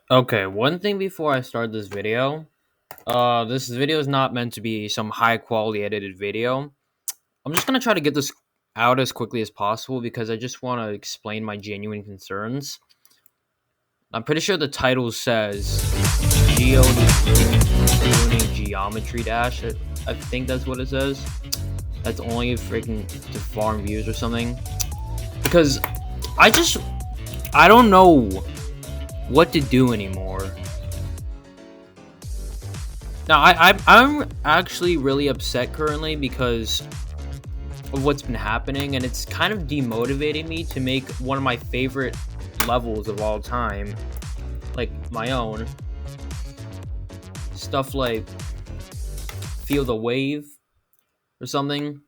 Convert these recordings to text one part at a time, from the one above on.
Okay, one thing before I start this video. This video is not meant to be some high quality edited video. I'm just gonna try to get this out as quickly as possible because I just want to explain my genuine concerns. I'm pretty sure the title says Geode is ruining Geometry Dash. I think that's what it says. That's only freaking to farm views or something. Because I just I don't know what to do anymore. Now I'm actually really upset currently because of what's been happening, and it's kind of demotivating me to make one of my favorite levels of all time, like my own stuff like Feel the Wave or something.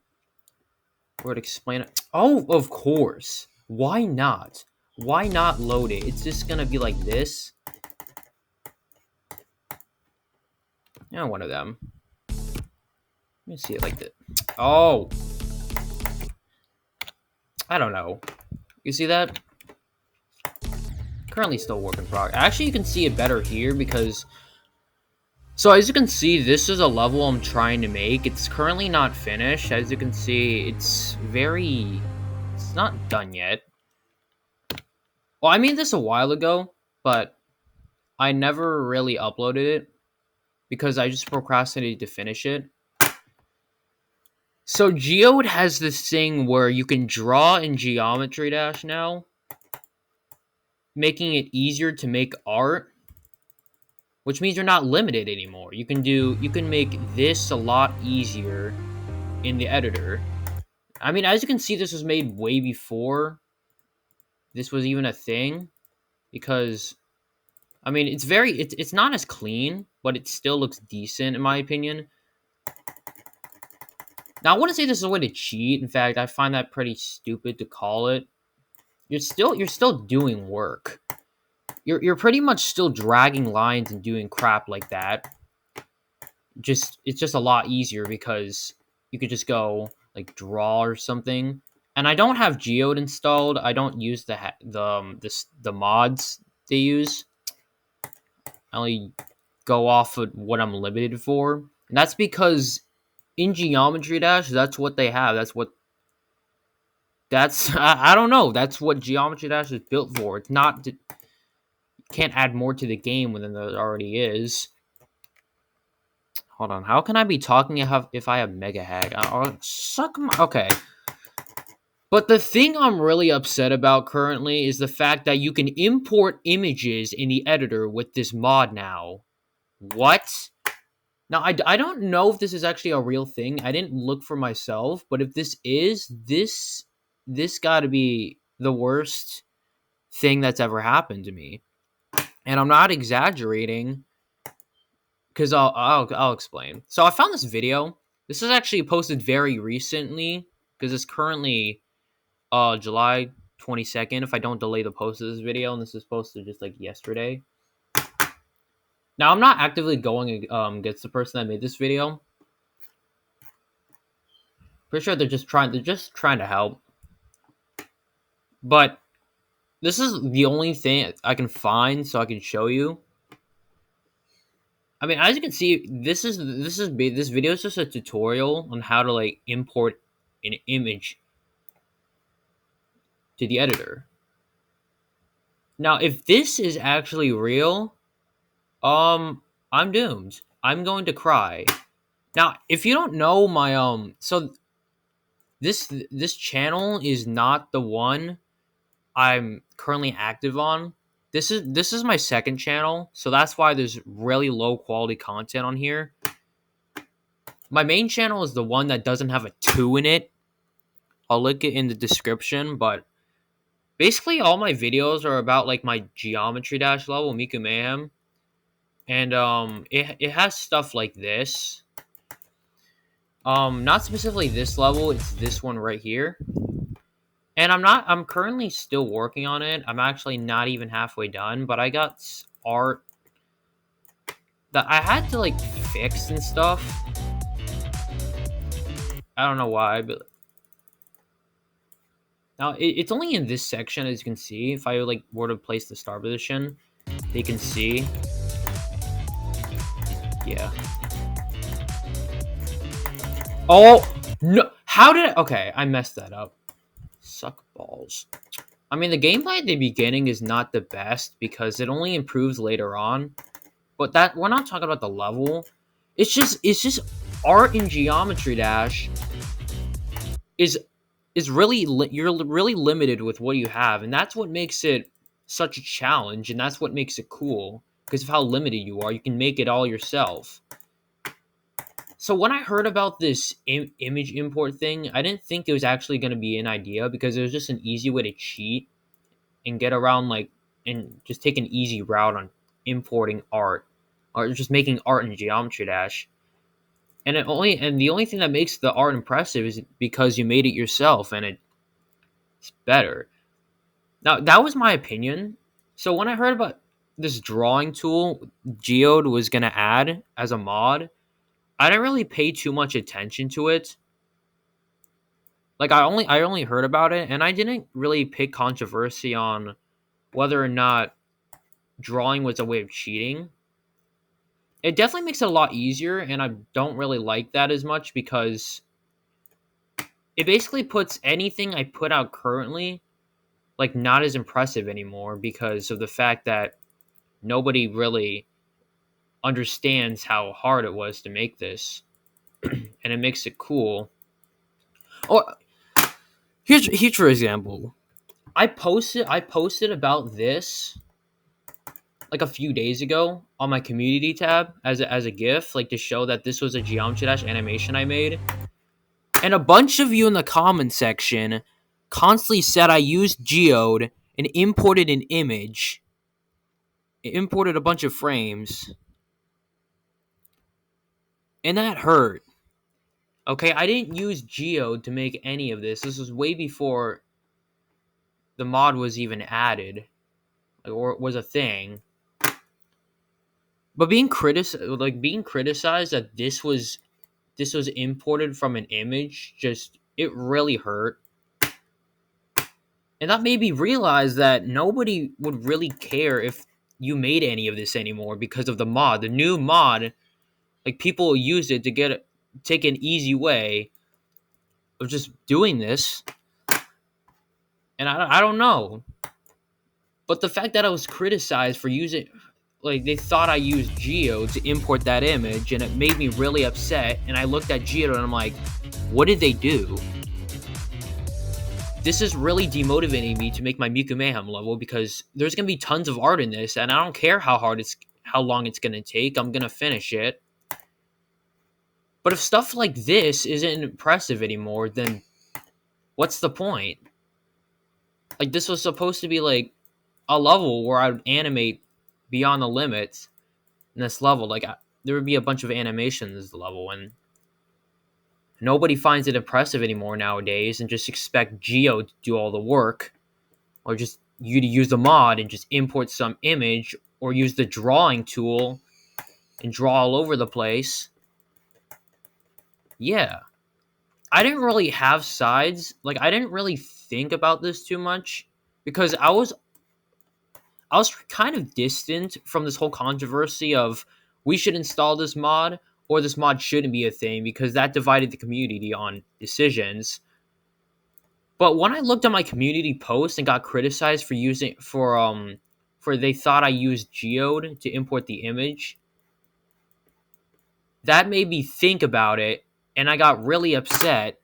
Or to explain it. Oh, of course. Why not? Why not load it? It's just gonna be like this. Yeah, one of them. Let me see it like that. Oh, I don't know. You see that? Currently still work in progress. Actually, you can see it better here because... So as you can see, this is a level I'm trying to make. It's currently not finished. As you can see, it's not done yet. Well, I made this a while ago, but I never really uploaded it because I just procrastinated to finish it. So Geode has this thing where you can draw in Geometry Dash now, making it easier to make art, which means you're not limited anymore. You can make this a lot easier in the editor. I mean, as you can see, this was made way before this was even a thing, because I mean, it's not as clean, but it still looks decent in my opinion. Now, I wouldn't say this is a way to cheat. In fact, I find that pretty stupid to call it. You're still doing work. You're pretty much still dragging lines and doing crap like that. It's just a lot easier because you could just go like draw or something. And I don't have Geode installed. I don't use the mods they use. I only go off of what I'm limited for. And that's because in Geometry Dash, that's what they have. I don't know. That's what Geometry Dash is built for. It's not can't add more to the game than there already is. Hold on. How can I be talking if I have Mega Hag? Suck my... Okay. But the thing I'm really upset about currently is the fact that you can import images in the editor with this mod now. What? Now, I don't know if this is actually a real thing. I didn't look for myself, but if this is, this got to be the worst thing that's ever happened to me. And I'm not exaggerating, because I'll explain. So I found this video. This is actually posted very recently because it's currently July 22nd. If I don't delay the post of this video, and this is posted just like yesterday. Now I'm not actively going against the person that made this video. Pretty sure they're just trying to help. But this is the only thing I can find so I can show you. I mean, as you can see, this video is just a tutorial on how to like import an image to the editor. Now, if this is actually real, I'm doomed. I'm going to cry. Now, if you don't know my so this channel is not the one I'm currently active on. This is my second channel, so that's why there's really low quality content on here. My main channel is the one that doesn't have a 2 in it. I'll link it in the description, but basically all my videos are about like my Geometry Dash level, Miku Mayhem. And it has stuff like this. Not specifically this level, it's this one right here. And I'm currently still working on it. I'm actually not even halfway done, but I got art that I had to like fix and stuff. I don't know why, but now it's only in this section, as you can see. If I like were to place the star position, they can see. Yeah. Oh, no. How did I... Okay, I messed that up. Suck balls. I mean, the gameplay at the beginning is not the best because it only improves later on. But that we're not talking about the level. It's just art in Geometry Dash is really you're really limited with what you have, and that's what makes it such a challenge, and that's what makes it cool because of how limited you are. You can make it all yourself. So when I heard about this image import thing, I didn't think it was actually going to be an idea because it was just an easy way to cheat and get around and just take an easy route on importing art or just making art in Geometry Dash. And the only thing that makes the art impressive is because you made it yourself and it's better. Now that was my opinion. So when I heard about this drawing tool Geode was gonna add as a mod, I didn't really pay too much attention to it. Like I only heard about it and I didn't really pick controversy on whether or not drawing was a way of cheating. It definitely makes it a lot easier, and I don't really like that as much because it basically puts anything I put out currently like not as impressive anymore because of the fact that nobody really understands how hard it was to make this, and it makes it cool. Oh, here's for example, I posted about this like a few days ago on my community tab as a GIF, like to show that this was a Geometry Dash animation I made. And a bunch of you in the comment section constantly said I used Geode and imported an image. It imported a bunch of frames. And that hurt. Okay, I didn't use Geode to make any of this. This was way before the mod was even added or was a thing. But being criticized that this was imported from an image, just it really hurt. And that made me realize that nobody would really care if you made any of this anymore because of the mod. The new mod, like people use it to take an easy way of just doing this. And I don't know. But the fact that I was criticized for using, like they thought I used Geode to import that image, and it made me really upset. And I looked at Geode and I'm like, what did they do? This is really demotivating me to make my Miku Mayhem level because there's gonna be tons of art in this, and I don't care how long it's gonna take. I'm gonna finish it. But if stuff like this isn't impressive anymore, then what's the point? Like this was supposed to be like a level where I would animate beyond the limits in this level. Like there would be a bunch of animations in this level, and nobody finds it impressive anymore nowadays and just expect Geode to do all the work, or just you to use the mod and just import some image, or use the drawing tool and draw all over the place. Yeah. I didn't really have sides. Like I didn't really think about this too much because I was kind of distant from this whole controversy of we should install this mod or this mod shouldn't be a thing because that divided the community on decisions. But when I looked at my community post and got criticized for they thought I used Geode to import the image, that made me think about it, and I got really upset.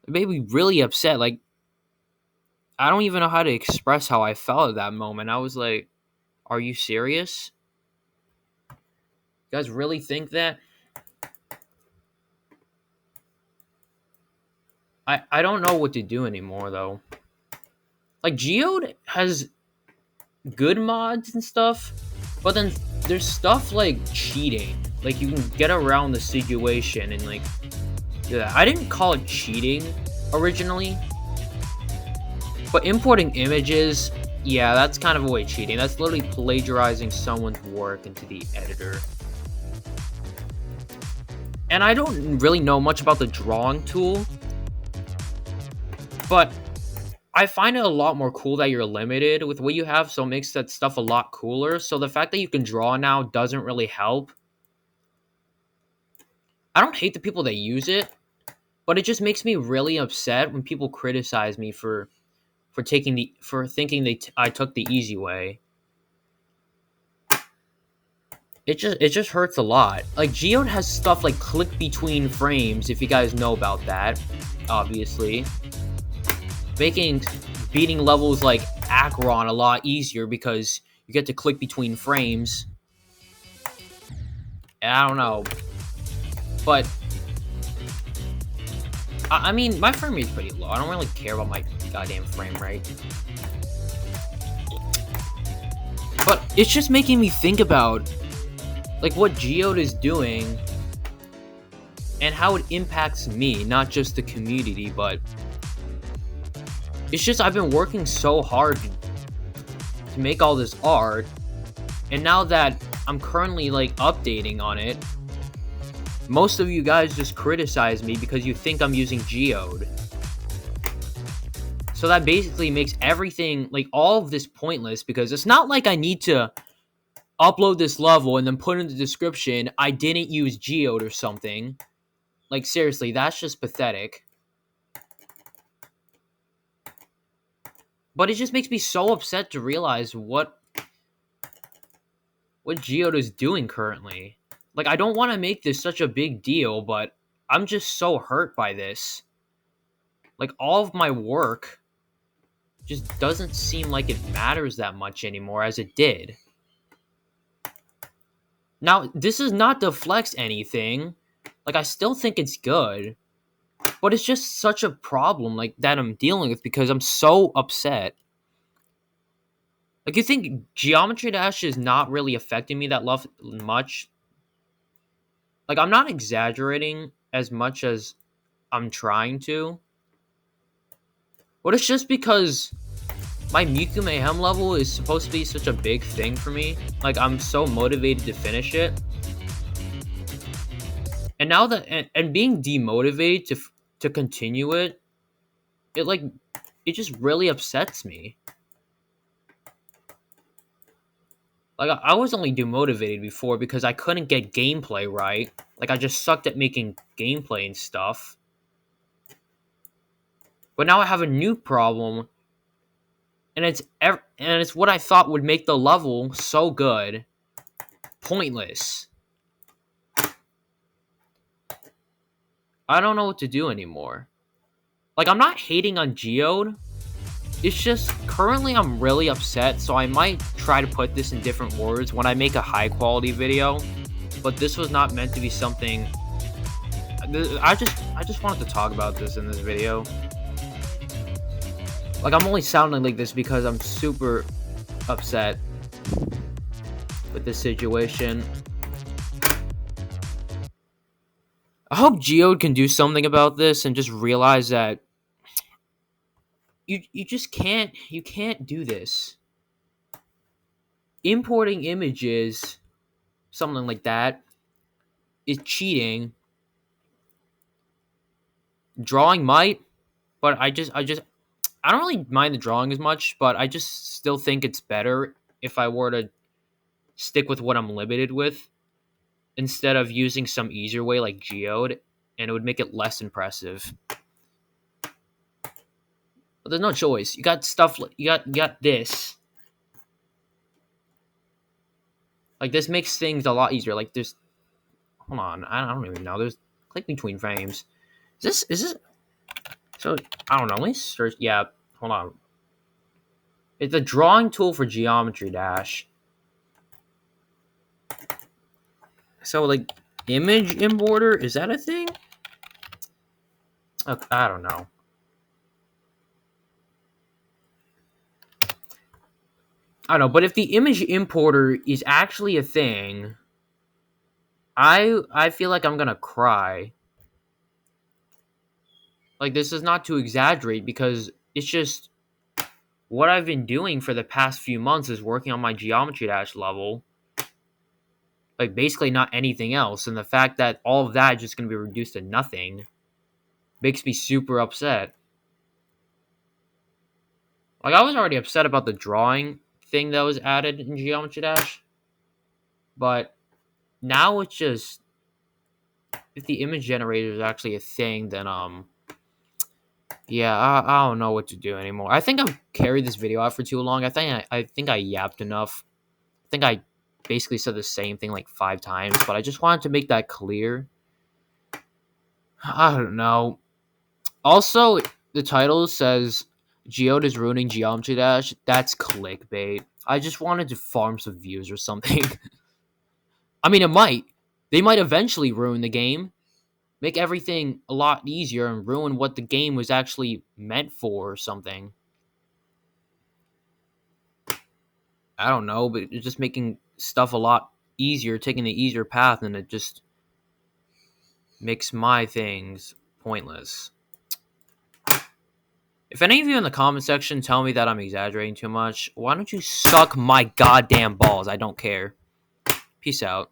It made me really upset. Like I don't even know how to express how I felt at that moment. I was like, are you serious? You guys really think that? I don't know what to do anymore, though. Like, Geode has good mods and stuff, but then there's stuff like cheating. Like, you can get around the situation and, like, yeah, I didn't call it cheating originally, but importing images, yeah, that's kind of a way of cheating. That's literally plagiarizing someone's work into the editor. And I don't really know much about the drawing tool, but I find it a lot more cool that you're limited with what you have, so it makes that stuff a lot cooler. So the fact that you can draw now doesn't really help. I don't hate the people that use it, but it just makes me really upset when people criticize me for thinking I took the easy way. It just hurts a lot. Like Geode has stuff like click between frames, if you guys know about that, obviously. Making beating levels like Acheron a lot easier because you get to click between frames. And I don't know. But I mean my frame rate is pretty low. I don't really care about my goddamn frame rate. But it's just making me think about like what Geode is doing and how it impacts me, not just the community, but it's just I've been working so hard to make all this art, and now that I'm currently like updating on it, most of you guys just criticize me because you think I'm using Geode. So that basically makes everything, like all of this, pointless, because it's not like I need to upload this level and then put in the description I didn't use Geode or something. Like seriously, that's just pathetic. But it just makes me so upset to realize what Geode is doing currently. Like, I don't want to make this such a big deal, but I'm just so hurt by this. Like, all of my work just doesn't seem like it matters that much anymore as it did. Now, this is not to flex anything. Like, I still think it's good. But it's just such a problem, like, that I'm dealing with because I'm so upset. Like, you think Geometry Dash is not really affecting me that much? Like, I'm not exaggerating as much as I'm trying to. But it's just because my Miku Mayhem level is supposed to be such a big thing for me. Like, I'm so motivated to finish it. And now that, and being demotivated to continue it, it just really upsets me. Like, I was only demotivated before because I couldn't get gameplay right. Like, I just sucked at making gameplay and stuff. But now I have a new problem, and it's what I thought would make the level so good pointless. I don't know what to do anymore. Like, I'm not hating on Geode. It's just currently I'm really upset, so I might try to put this in different words when I make a high quality video. But this was not meant to be something. I just wanted to talk about this in this video. Like, I'm only sounding like this because I'm super upset with this situation. I hope Geode can do something about this and just realize that you just can't do this. Importing images, something like that, is cheating. Drawing might, but I don't really mind the drawing as much, but I just still think it's better if I were to stick with what I'm limited with instead of using some easier way like Geode, and it would make it less impressive. But there's no choice. You got stuff like you got this. Like, this makes things a lot easier. Like, there's, hold on, I don't even know. There's click between frames. Is this? So I don't know. Let me search. Yeah, hold on. It's a drawing tool for Geometry Dash. So, like, image importer, is that a thing? Okay, I don't know. I don't know, but if the image importer is actually a thing, I feel like I'm gonna cry. Like, this is not to exaggerate because it's just what I've been doing for the past few months is working on my Geometry Dash level. Like, basically not anything else, and the fact that all of that is just gonna be reduced to nothing makes me super upset. Like, I was already upset about the drawing thing that was added in Geometry Dash, but now it's just, if the image generator is actually a thing, then yeah, I don't know what to do anymore. I think I've carried this video out for too long. I think I yapped enough. I think I basically said the same thing like 5 times, but I just wanted to make that clear. I don't know. Also, the title says Geode is ruining Geometry Dash. That's clickbait. I just wanted to farm some views or something. I mean, it might. They might eventually ruin the game, make everything a lot easier, and ruin what the game was actually meant for or something. I don't know, but it's just making stuff a lot easier, taking the easier path, and it just makes my things pointless. If any of you in the comment section tell me that I'm exaggerating too much, why don't you suck my goddamn balls? I don't care. Peace out.